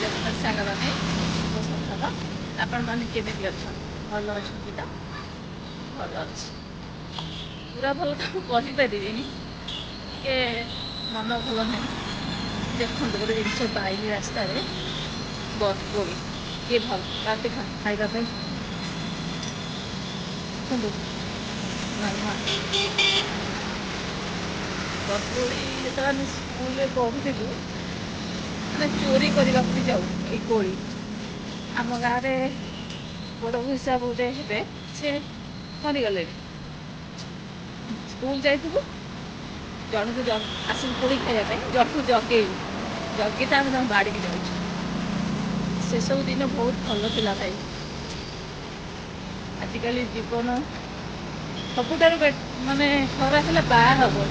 ଜଗନ୍ନାଥ ସାଙ୍ଗମାନେ ଶୁଭ ସକାଳ। ଆପଣମାନେ କେମିତି ଅଛନ୍ତି? ଭଲ ଅଛନ୍ତି ତ? ଭଲ ଅଛି। ପୁରା ଭଲ ତ ମୁଁ କହିପାରିବିନି, ଟିକେ ମନ ଭଲ ନାହିଁ। ଦେଖନ୍ତୁ ଗୋଟେ ଜିନିଷ ପାଇଲି ରାସ୍ତାରେ, ବରକୋଳି। କିଏ ଭଲ ପାଆନ୍ତି ଖାଇବା ପାଇଁ? ଦେଖନ୍ତୁ ବରକୋଳି ଯେତେବେଳେ ଆମେ ସ୍କୁଲରେ ପଢ଼ୁଥିଲୁ, ଆମେ ଚୋରି କରିବାକୁ ବି ଯାଉ ଏଇ କୋଳି। ଆମ ଗାଁରେ ବଡ଼ ହିସାବ ଗୋଟେ ହେବେ, ସେ ମରିଗଲେଣି। ସ୍କୁଲ ଯାଇଥିବୁ, ଜଣକୁ ଆସିବୁ କୋଳି ଖାଇବା ପାଇଁ, ଜଣକୁ ଜଗେଇବୁ, ଜଗିତା ଆମେ ତାଙ୍କୁ ବାଡ଼ିକି ଯାଉଛୁ। ସେସବୁ ଦିନ ବହୁତ ଭଲ ଥିଲା ଭାଇ। ଆଜିକାଲି ଜୀବନ ସବୁଠାରୁ ମାନେ ଖରାପ ହେଲା ବାହା ହବ